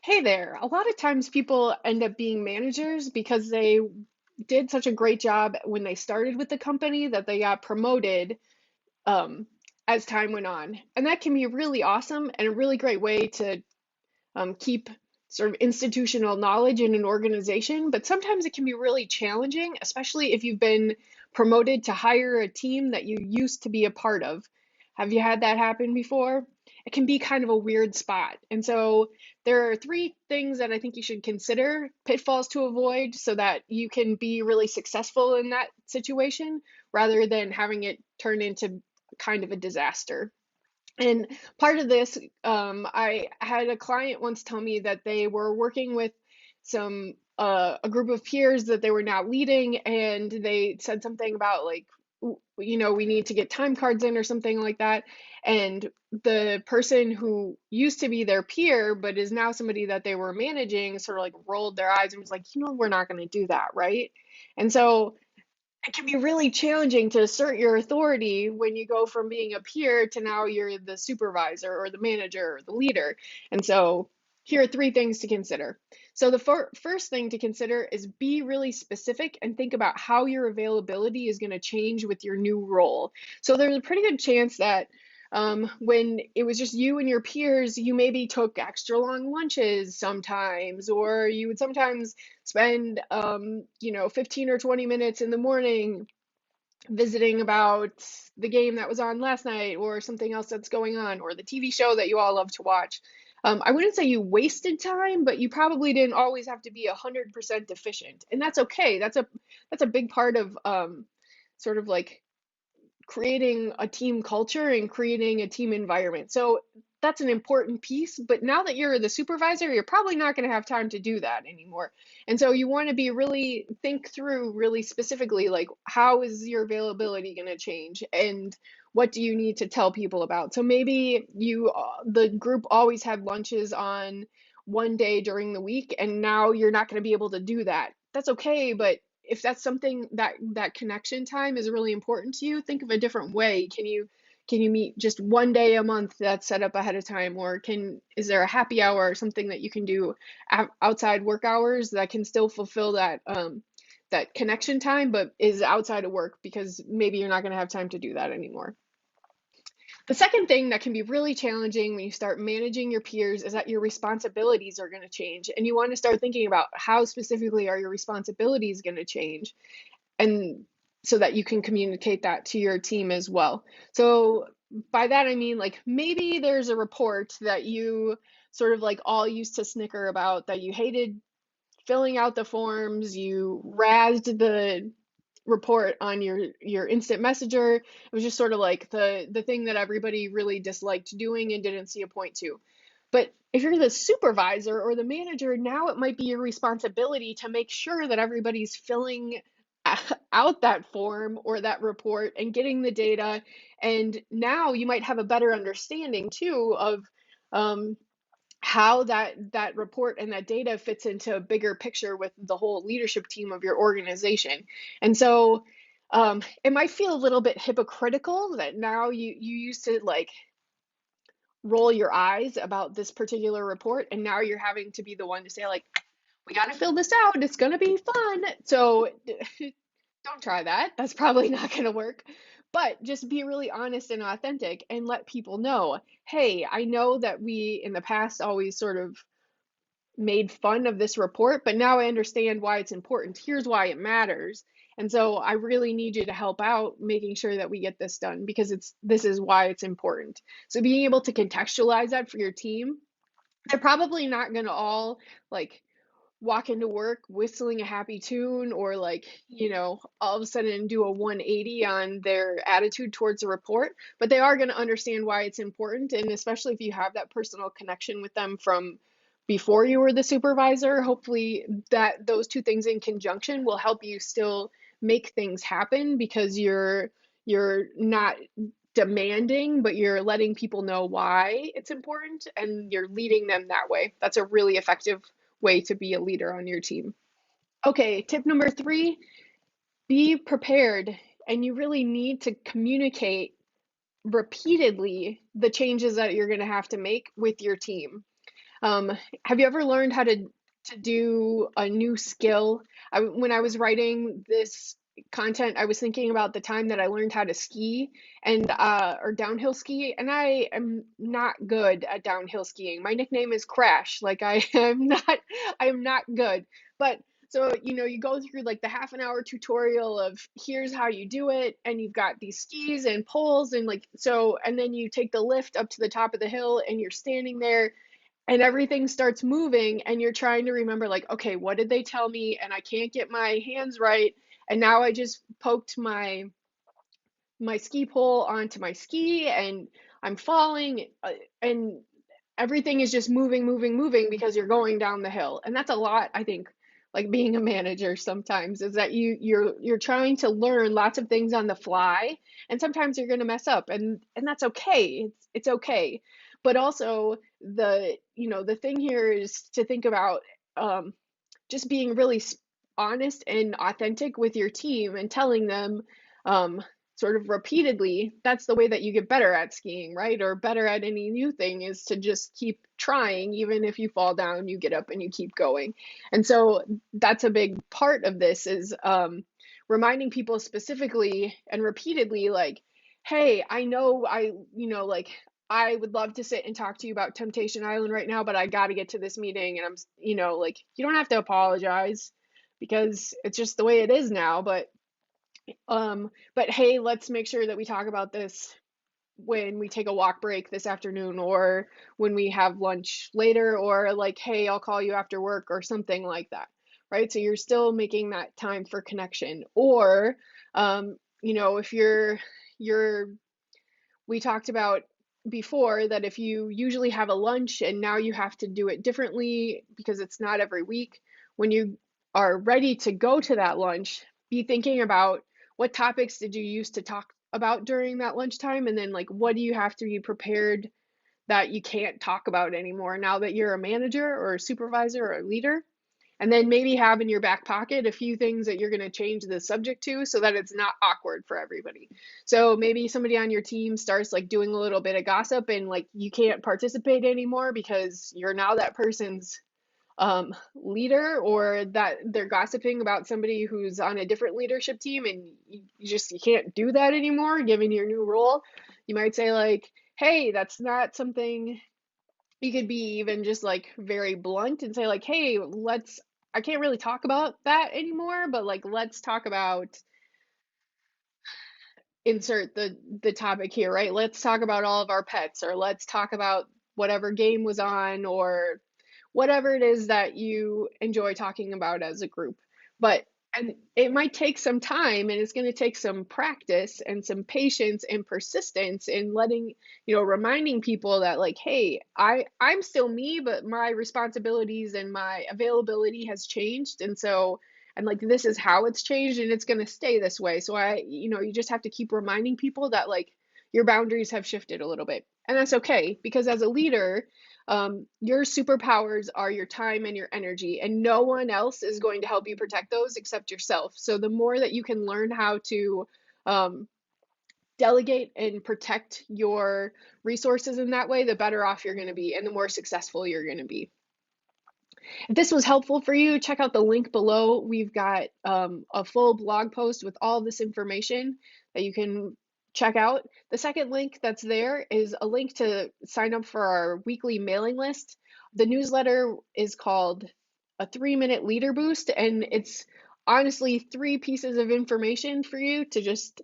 Hey there. A lot of times people end up being managers because they did such a great job when they started with the company that they got promoted um, as time went on. And that can be really awesome and a really great way to keep sort of institutional knowledge in an organization. But sometimes it can be really challenging, especially if you've been promoted to hire a team that you used to be a part of. Have you had that happen before? It can be kind of a weird spot. And so there are three things that I think you should consider, pitfalls to avoid, so that you can be really successful in that situation rather than having it turn into kind of a disaster. And part of this, I had a client once tell me that they were working with a group of peers that they were now leading, and they said something about like, we need to get time cards in or something like that. And the person who used to be their peer, but is now somebody that they were managing, sort of like rolled their eyes and was like, we're not going to do that, right? And so it can be really challenging to assert your authority when you go from being a peer to now you're the supervisor or the manager or the leader. And so here are three things to consider. So the first thing to consider is be really specific and think about how your availability is going to change with your new role. So there's a pretty good chance that when it was just you and your peers, you maybe took extra long lunches sometimes, or you would sometimes spend 15 or 20 minutes in the morning visiting about the game that was on last night or something else that's going on or the TV show that you all love to watch. I wouldn't say you wasted time, but you probably didn't always have to be 100% efficient, and that's okay. That's a big part of sort of like creating a team culture and creating a team environment. So that's an important piece. But now that you're the supervisor, you're probably not going to have time to do that anymore. And so you want to be really think through really specifically, like, how is your availability going to change? And what do you need to tell people about? So maybe the group always had lunches on one day during the week, and now you're not going to be able to do that. That's okay, but if that's something that connection time is really important to you, think of a different way. Can you meet just one day a month that's set up ahead of time, or is there a happy hour or something that you can do outside work hours that can still fulfill that connection time, but is outside of work because maybe you're not going to have time to do that anymore. The second thing that can be really challenging when you start managing your peers is that your responsibilities are going to change. And you want to start thinking about how specifically are your responsibilities going to change, and so that you can communicate that to your team as well. So by that I mean, like, maybe there's a report that you sort of like all used to snicker about, that you hated filling out the forms, you razzed the report on your instant messenger. It was just sort of like the thing that everybody really disliked doing and didn't see a point to. But if you're the supervisor or the manager, now it might be your responsibility to make sure that everybody's filling out that form or that report and getting the data. And now you might have a better understanding too of um, how that report and that data fits into a bigger picture with the whole leadership team of your organization. And so it might feel a little bit hypocritical that now you used to like roll your eyes about this particular report, and now you're having to be the one to say like, we got to fill this out, it's going to be fun. So don't try that. That's probably not going to work. But just be really honest and authentic and let people know, hey, I know that we in the past always sort of made fun of this report, but now I understand why it's important. Here's why it matters. And so I really need you to help out making sure that we get this done, because this is why it's important. So being able to contextualize that for your team, they're probably not going to all like walk into work whistling a happy tune, or like, all of a sudden do a 180 on their attitude towards the report, but they are going to understand why it's important. And especially if you have that personal connection with them from before you were the supervisor, hopefully that those two things in conjunction will help you still make things happen, because you're not demanding, but you're letting people know why it's important and you're leading them that way. That's a really effective way to be a leader on your team. Okay, tip number three, be prepared. And you really need to communicate repeatedly the changes that you're going to have to make with your team. Um, have you ever learned how to do a new skill? When I was writing this content, I was thinking about the time that I learned how to ski and or downhill ski, and I am not good at downhill skiing. My nickname is Crash. Like I am not good. But so, you go through like the half an hour tutorial of here's how you do it, and you've got these skis and poles and like so, and then you take the lift up to the top of the hill and you're standing there and everything starts moving and you're trying to remember like, okay, what did they tell me? And I can't get my hands right. And now I just poked my ski pole onto my ski and I'm falling, and everything is just moving, moving, moving because you're going down the hill. And that's a lot, I think, like being a manager sometimes is that you're trying to learn lots of things on the fly, and sometimes you're going to mess up, and that's okay. It's okay. But also the thing here is to think about um, just being really honest and authentic with your team and telling them um, sort of repeatedly that's the way that you get better at skiing, right? Or better at any new thing is to just keep trying. Even if you fall down, you get up and you keep going. And so that's a big part of this is reminding people specifically and repeatedly, like, hey, I know like I would love to sit and talk to you about Temptation Island right now, but I got to get to this meeting and like, you don't have to apologize because it's just the way it is now, but hey, let's make sure that we talk about this when we take a walk break this afternoon or when we have lunch later, or like, hey, I'll call you after work or something like that, right? So you're still making that time for connection. Or if you're we talked about before that if you usually have a lunch and now you have to do it differently because it's not every week, when you are ready to go to that lunch, be thinking about what topics did you use to talk about during that lunchtime, and then like what do you have to be prepared that you can't talk about anymore now that you're a manager or a supervisor or a leader. And then maybe have in your back pocket a few things that you're going to change the subject to so that it's not awkward for everybody. So maybe somebody on your team starts like doing a little bit of gossip and like you can't participate anymore because you're now that person's leader, or that they're gossiping about somebody who's on a different leadership team and you can't do that anymore given your new role. You might say like, hey, that's not something. You could be even just like very blunt and say like, hey, I can't really talk about that anymore, but like let's talk about insert the topic here, right? Let's talk about all of our pets, or let's talk about whatever game was on, or whatever it is that you enjoy talking about as a group. But and it might take some time, and it's going to take some practice and some patience and persistence in reminding people that like, hey, I'm still me, but my responsibilities and my availability has changed, and like this is how it's changed and it's going to stay this way. So you just have to keep reminding people that like your boundaries have shifted a little bit, and that's okay, because as a leader, your superpowers are your time and your energy, and no one else is going to help you protect those except yourself. So the more that you can learn how to um, delegate and protect your resources in that way, the better off you're going to be and the more successful you're going to be. If this was helpful for you, check out the link below. We've got a full blog post with all this information that you can check out. The second link that's there is a link to sign up for our weekly mailing list. The newsletter is called a 3-minute leader boost, and it's honestly 3 pieces of information for you to just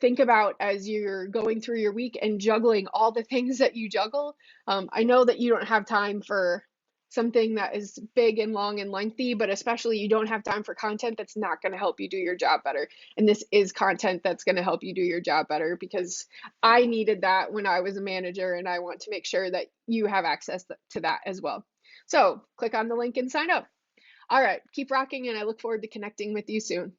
think about as you're going through your week and juggling all the things that you juggle. I know that you don't have time for something that is big and long and lengthy, but especially you don't have time for content that's not going to help you do your job better. And this is content that's going to help you do your job better, because I needed that when I was a manager, and I want to make sure that you have access to that as well. So click on the link and sign up. All right, keep rocking, and I look forward to connecting with you soon.